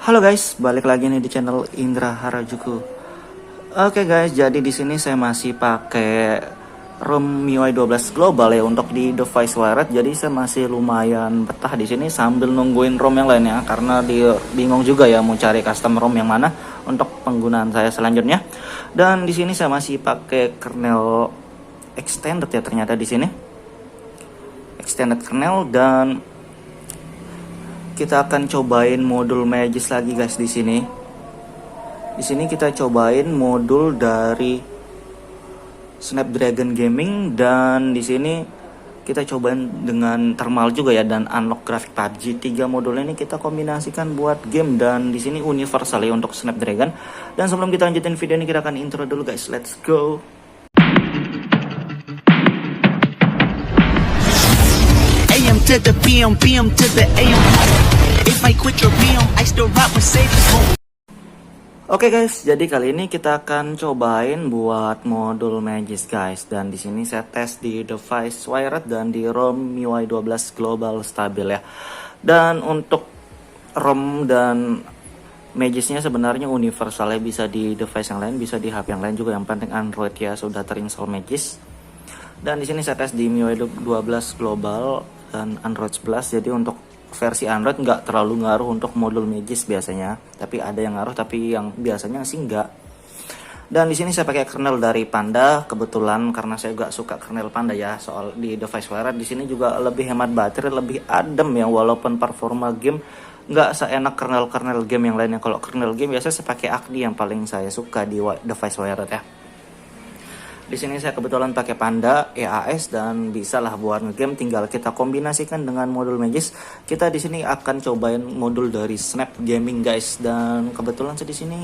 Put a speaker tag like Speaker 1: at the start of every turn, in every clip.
Speaker 1: Halo guys, balik lagi nih di channel Indra Harajuku. Oke guys, jadi di sini saya masih pakai ROM MIUI 12 Global ya untuk di device wired. Jadi saya masih lumayan betah di sini sambil nungguin ROM yang lainnya karena bingung juga ya mau cari custom ROM yang mana untuk penggunaan saya selanjutnya. Dan di sini saya masih pakai kernel extended ya ternyata di sini. Extended kernel dan kita akan cobain modul Magis lagi guys di sini. Di sini kita cobain modul dari Snapdragon Gaming dan di sini kita cobain dengan thermal juga ya dan unlock grafik PUBG. Tiga modul ini kita kombinasikan buat game dan di sini universal ya untuk Snapdragon. Dan sebelum kita lanjutin video ini kita akan intro dulu guys. Let's go. AM to the PM, PM to the AM. If I quit your PM, I still rock Mercedes. Oke guys, jadi kali ini kita akan cobain buat modul Magis guys. Dan di sini saya tes di device wired dan di ROM MIUI 12 Global stabil ya. Dan untuk ROM dan Magisnya sebenarnya universal ya, bisa di device yang lain, bisa di HP yang lain juga. Yang penting Android ya sudah terinstall Magis. Dan di sini saya tes di MIUI 12 Global dan Android 11. Jadi untuk versi Android nggak terlalu ngaruh untuk modul Magis biasanya, tapi ada yang ngaruh, tapi yang biasanya sih nggak. Dan di sini saya pakai kernel dari Panda kebetulan karena saya juga suka kernel Panda ya. Soal di device wired di sini juga lebih hemat baterai, lebih adem ya, walaupun performa game nggak seenak kernel game yang lainnya. Kalau kernel game biasanya saya pakai Agni yang paling saya suka di device wired ya. Di sini saya kebetulan pakai Panda EAS dan bisa lah buat ngegame, tinggal kita kombinasikan dengan modul Magis. Kita di sini akan cobain modul dari Snap Gaming guys, dan kebetulan saya di sini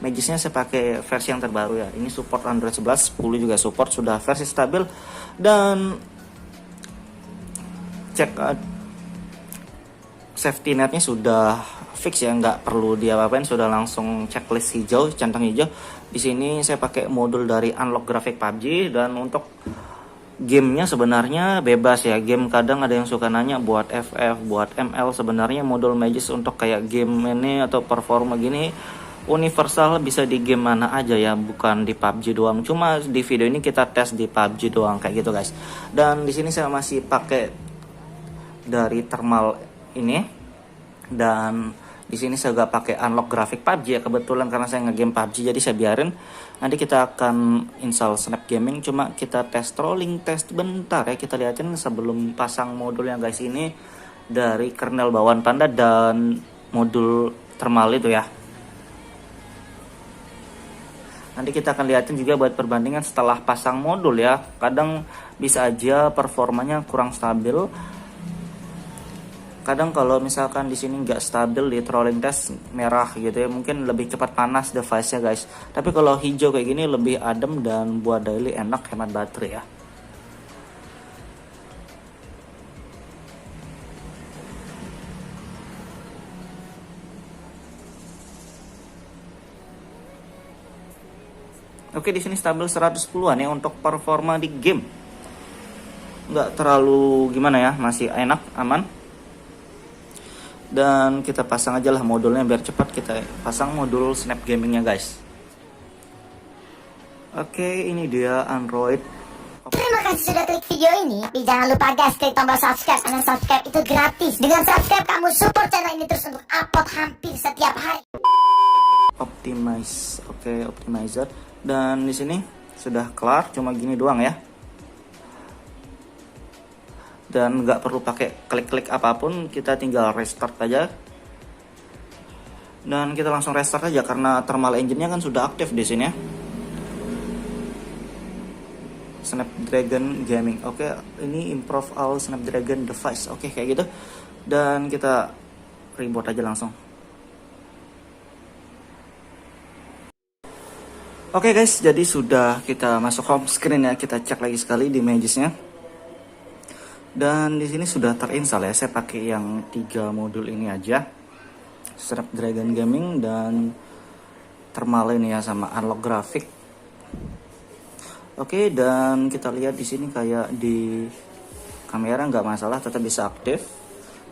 Speaker 1: Magisnya saya pakai versi yang terbaru ya. Ini support Android 11, 10 juga support, sudah versi stabil. Dan cek safety netnya sudah fix ya, nggak perlu diapa-apain, sudah langsung checklist hijau, centang hijau. Di sini saya pakai modul dari unlock grafik PUBG dan untuk gamenya sebenarnya bebas ya. Game kadang ada yang suka nanya buat FF, buat ML, sebenarnya modul Magis untuk kayak game ini atau performa gini universal, bisa di game mana aja ya, bukan di PUBG doang. Cuma di video ini kita tes di PUBG doang kayak gitu guys. Dan di sini saya masih pakai dari thermal ini dan di sini saya juga pakai unlock grafik PUBG ya, kebetulan karena saya ngegame PUBG jadi saya biarin. Nanti kita akan install Snap Gaming, cuma kita tes trolling test bentar ya, kita lihatin sebelum pasang modulnya guys. Ini dari kernel bawaan Panda dan modul thermal itu ya. Nanti kita akan lihatin juga buat perbandingan setelah pasang modul ya. Kadang bisa aja performanya kurang stabil. Kadang kalau misalkan di sini nggak stabil di trolling test merah gitu ya, mungkin lebih cepat panas device-nya guys. Tapi kalau hijau kayak gini lebih adem dan buat daily enak, hemat baterai ya. Oke, di sini stabil 110-an ya untuk performa di game. Nggak terlalu gimana ya, masih enak, aman. Dan kita pasang aja lah modulnya biar cepat. Kita pasang modul Snap Gamingnya guys. Oke, ini dia Android.
Speaker 2: Terima kasih sudah klik video ini. Tapi jangan lupa guys, klik tombol subscribe, karena subscribe itu gratis. Dengan subscribe kamu support channel ini terus untuk upload hampir setiap hari.
Speaker 1: Optimize, oke, optimizer. Dan di sini sudah kelar, cuma gini doang ya. Dan nggak perlu pakai klik-klik apapun, kita tinggal restart aja. Dan kita langsung restart aja karena thermal engine-nya kan sudah aktif di sini ya. Snapdragon Gaming. Oke, ini improve all Snapdragon device. Oke, kayak gitu. Dan kita reboot aja langsung. Oke guys, jadi sudah kita masuk home screen ya. Kita cek lagi sekali di Magisnya. Dan di sini sudah terinstall ya. Saya pakai yang 3 modul ini aja. Snapdragon Gaming dan thermal ini ya, sama unlock grafik. Oke, dan kita lihat di sini kayak di kamera nggak masalah, tetap bisa aktif.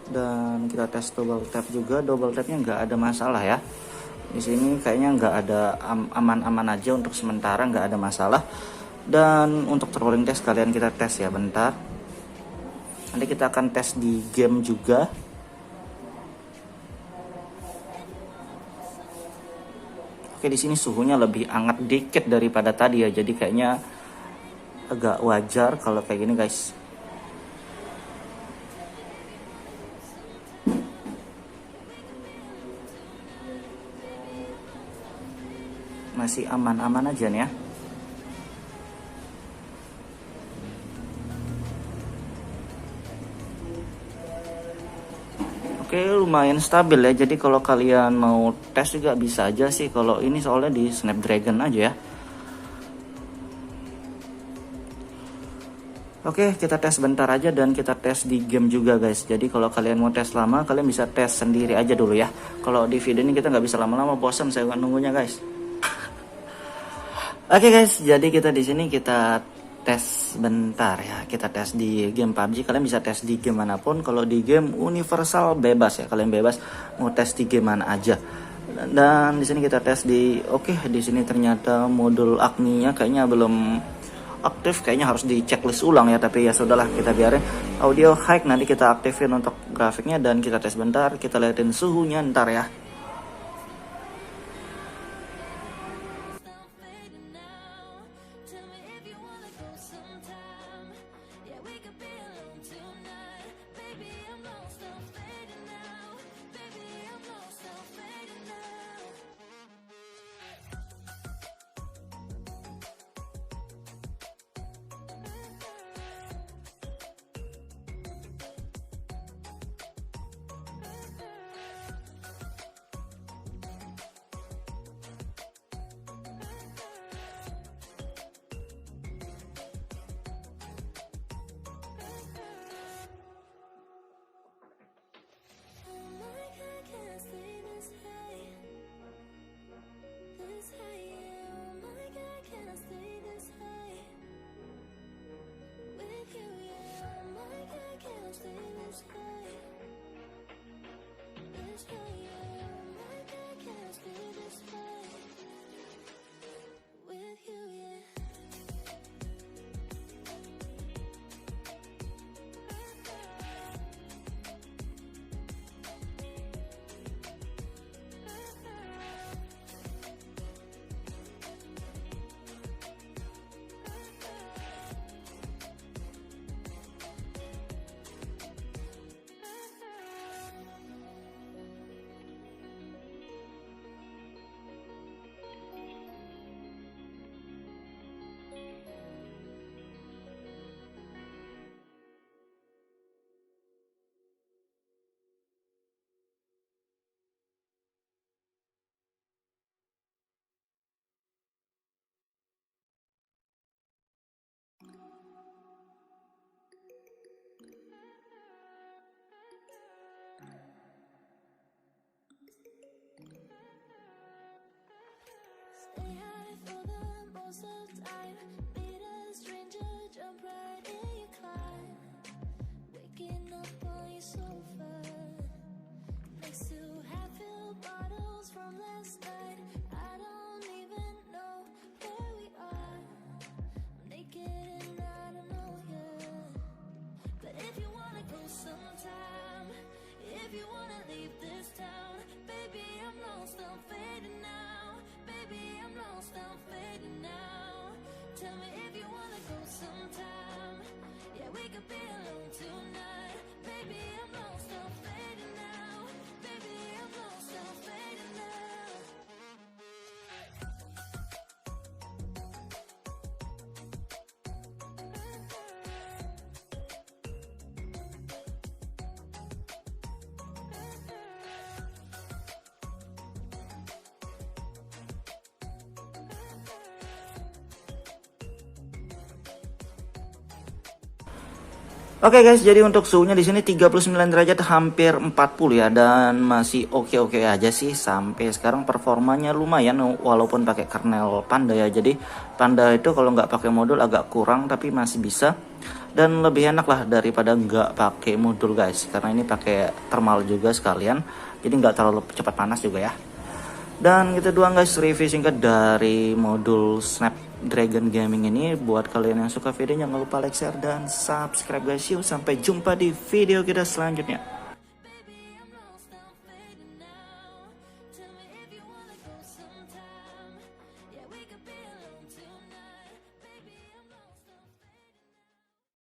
Speaker 1: Dan kita tes double tap juga, double tapnya nggak ada masalah ya. Di sini kayaknya nggak ada, aman-aman aja untuk sementara, nggak ada masalah. Dan untuk rolling test kalian kita tes ya bentar. Nanti kita akan tes di game juga. Oke, di sini suhunya lebih hangat dikit daripada tadi ya. Jadi kayaknya agak wajar kalau kayak gini guys. Masih aman-aman aja nih ya. Oke, lumayan stabil ya. Jadi kalau kalian mau tes juga bisa aja sih. Kalau ini soalnya di Snapdragon aja ya. Oke, kita tes bentar aja dan kita tes di game juga guys. Jadi kalau kalian mau tes lama, kalian bisa tes sendiri aja dulu ya. Kalau di video ini kita nggak bisa lama-lama, bosan saya nunggunya guys. Oke guys, jadi kita di sini kita tes bentar ya. Kita tes di game PUBG. Kalian bisa tes di game manapun. Kalau di game universal bebas ya. Kalian bebas mau tes di game mana aja. Dan di sini kita tes di, oke, di sini ternyata modul Agni-nya kayaknya belum aktif. Kayaknya harus di checklist ulang ya. Tapi ya sudahlah, kita biarin. Audio high nanti kita aktifin untuk grafiknya dan kita tes bentar. Kita liatin suhunya ntar ya. Oke guys, jadi untuk suhunya di sini 39 derajat hampir 40 ya, dan masih oke-oke aja sih sampai sekarang. Performanya lumayan walaupun pakai kernel Panda ya. Jadi Panda itu kalau nggak pakai modul agak kurang tapi masih bisa. dan lebih enak lah daripada nggak pakai modul guys, karena ini pakai thermal juga sekalian, jadi nggak terlalu cepat panas juga ya. Dan gitu doang guys review singkat dari modul Snapdragon Gaming ini. Buat kalian yang suka videonya jangan lupa like, share, dan subscribe guys. Yuk sampai jumpa di video kita selanjutnya.